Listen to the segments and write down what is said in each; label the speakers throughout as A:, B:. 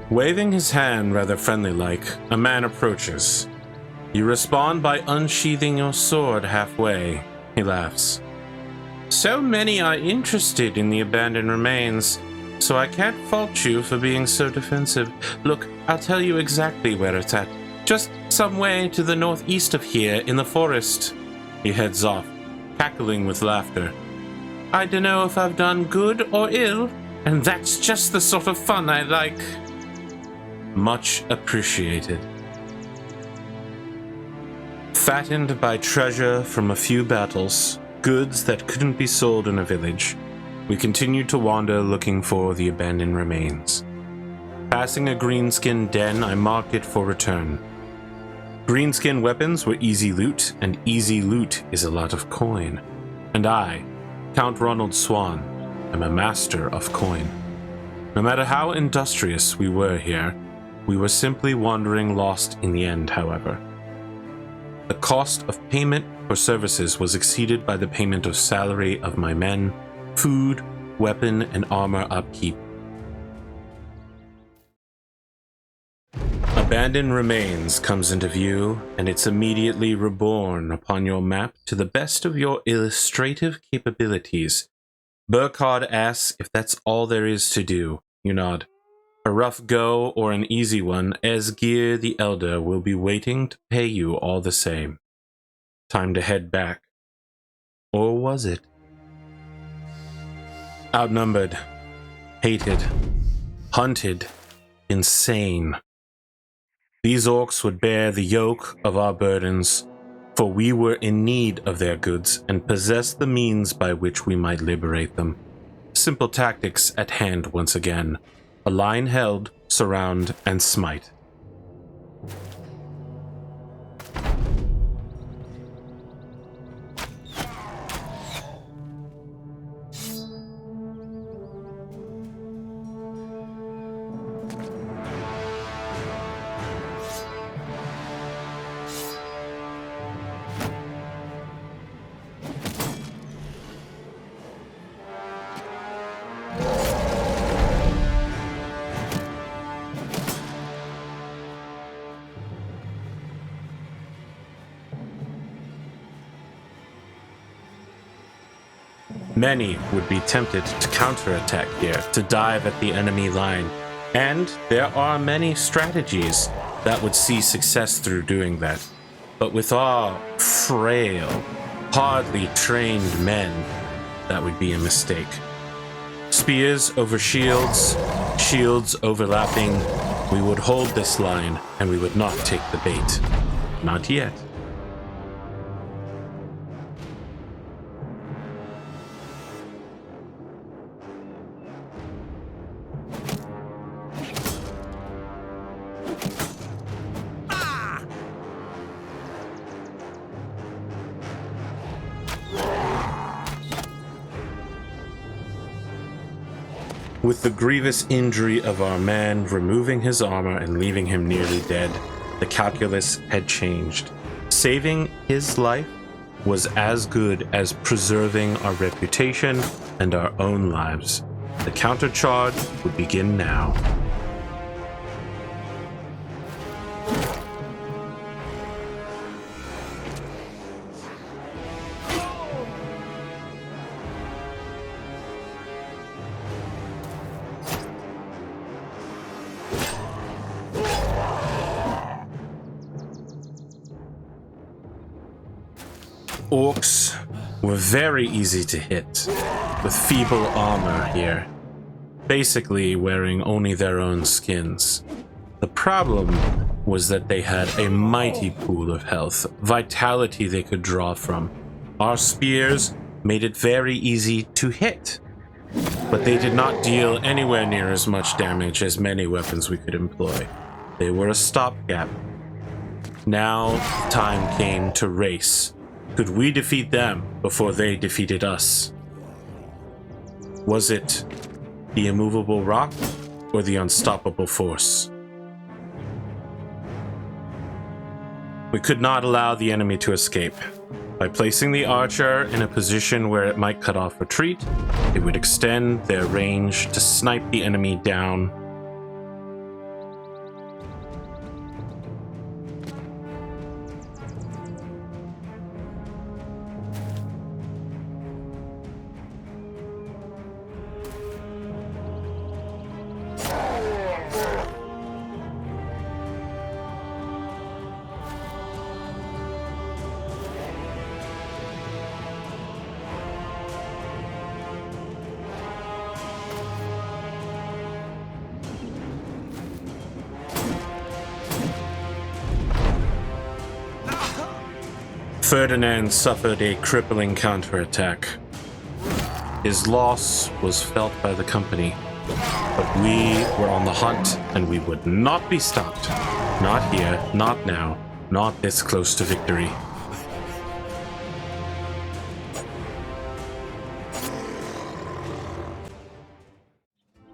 A: Waving his hand rather friendly-like, a man approaches. You respond by unsheathing your sword halfway. He laughs. So many are interested in the abandoned remains, so I can't fault you for being so defensive. Look, I'll tell you exactly where it's at. Just some way to the northeast of here, in the forest. He heads off, cackling with laughter. I dunno if I've done good or ill, and that's just the sort of fun I like. Much appreciated. Fattened by treasure from a few battles, goods that couldn't be sold in a village, we continued to wander looking for the abandoned remains. Passing a Greenskin den, I marked it for return. Greenskin weapons were easy loot, and easy loot is a lot of coin. And I, Count Ronald Swan, am a master of coin. No matter how industrious we were here, we were simply wandering lost in the end, however. The cost of payment for services was exceeded by the payment of salary of my men, food, weapon, and armor upkeep. Abandoned Remains comes into view, and it's immediately reborn upon your map to the best of your illustrative capabilities. Burkhard asks if that's all there is to do. You nod. A rough go or an easy one, Esgir the Elder will be waiting to pay you all the same. Time to head back. Or was it? Outnumbered, hated, hunted, insane. These orcs would bear the yoke of our burdens, for we were in need of their goods and possessed the means by which we might liberate them. Simple tactics at hand once again. A line held, surround, and smite. Many would be tempted to counterattack here, to dive at the enemy line, and there are many strategies that would see success through doing that. But with our frail, hardly trained men, that would be a mistake. Spears over shields, shields overlapping, we would hold this line and we would not take the bait. Not yet. With the grievous injury of our man removing his armor and leaving him nearly dead, the calculus had changed. Saving his life was as good as preserving our reputation and our own lives. The countercharge would begin now. Orcs were very easy to hit, with feeble armor here, basically wearing only their own skins. The problem was that they had a mighty pool of health, vitality they could draw from. Our spears made it very easy to hit, but they did not deal anywhere near as much damage as many weapons we could employ. They were a stopgap. Now time came to race. Could we defeat them before they defeated us? Was it the immovable rock or the unstoppable force? We could not allow the enemy to escape. By placing the archer in a position where it might cut off retreat, it would extend their range to snipe the enemy down. Ferdinand suffered a crippling counterattack. His loss was felt by the company, but we were on the hunt and we would not be stopped. Not here, not now, not this close to victory.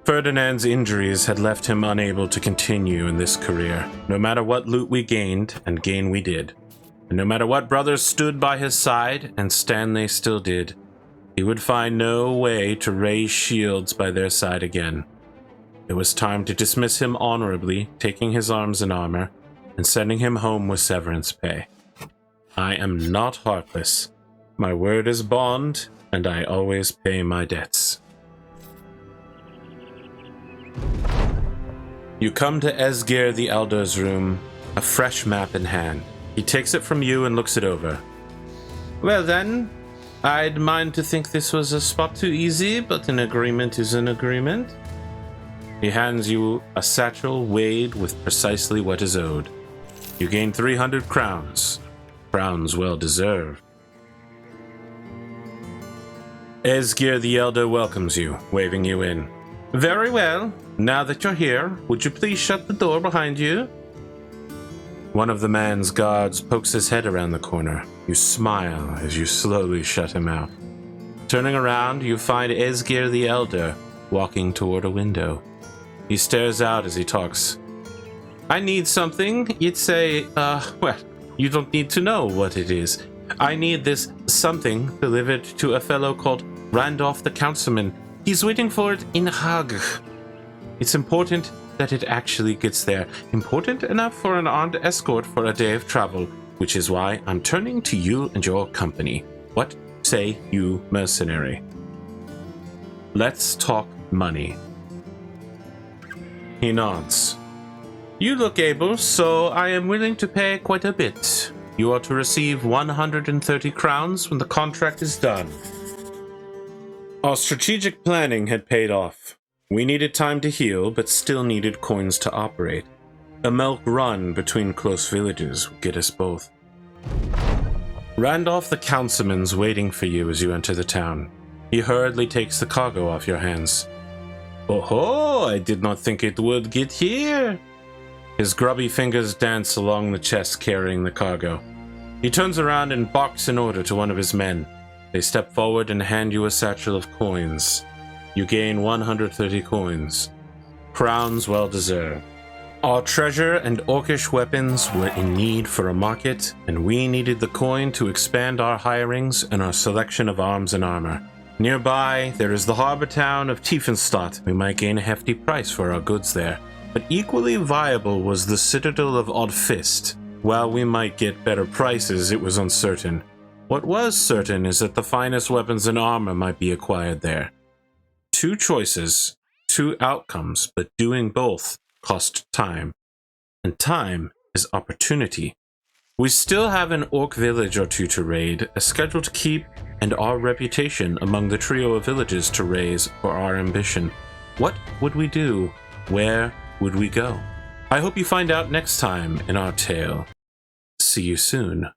A: Ferdinand's injuries had left him unable to continue in this career, no matter what loot we gained, and gain we did. And no matter what brothers stood by his side, and stand they still did, he would find no way to raise shields by their side again. It was time to dismiss him honorably, taking his arms and armor, and sending him home with severance pay. I am not heartless. My word is bond, and I always pay my debts. You come to Esgir the Elder's room, a fresh map in hand. He takes it from you and looks it over. Well then, I'd mind to think this was a spot too easy, but an agreement is an agreement. He hands you a satchel weighed with precisely what is owed. You gain 300 crowns. Crowns well deserved. Esgir the Elder welcomes you, waving you in. Very well. Now that you're here, would you please shut the door behind you? One of the man's guards pokes his head around the corner. You smile as you slowly shut him out. Turning around, you find Esgir the Elder walking toward a window. He stares out as he talks. I need something. You'd say, well, you don't need to know what it is. I need this something delivered to a fellow called Randolph the Councilman. He's waiting for it in Hague. It's important that it actually gets there. Important enough for an armed escort for a day of travel, which is why I'm turning to you and your company. What say you, mercenary? Let's talk money. He nods. You look able, so I am willing to pay quite a bit. You are to receive 130 crowns when the contract is done. Our strategic planning had paid off. We needed time to heal, but still needed coins to operate. A milk run between close villages would get us both. Randolph the Councilman's waiting for you as you enter the town. He hurriedly takes the cargo off your hands. Oh, I did not think it would get here. His grubby fingers dance along the chest carrying the cargo. He turns around and barks an order to one of his men. They step forward and hand you a satchel of coins. You gain 130 coins. Crowns well deserved. Our treasure and orcish weapons were in need for a market, and we needed the coin to expand our hirings and our selection of arms and armor. Nearby, there is the harbor town of Tiefenstadt. We might gain a hefty price for our goods there. But equally viable was the citadel of Oddfist. While we might get better prices, it was uncertain. What was certain is that the finest weapons and armor might be acquired there. Two choices, two outcomes, but doing both cost time. And time is opportunity. We still have an orc village or two to raid, a schedule to keep, and our reputation among the trio of villages to raise for our ambition. What would we do? Where would we go? I hope you find out next time in our tale. See you soon.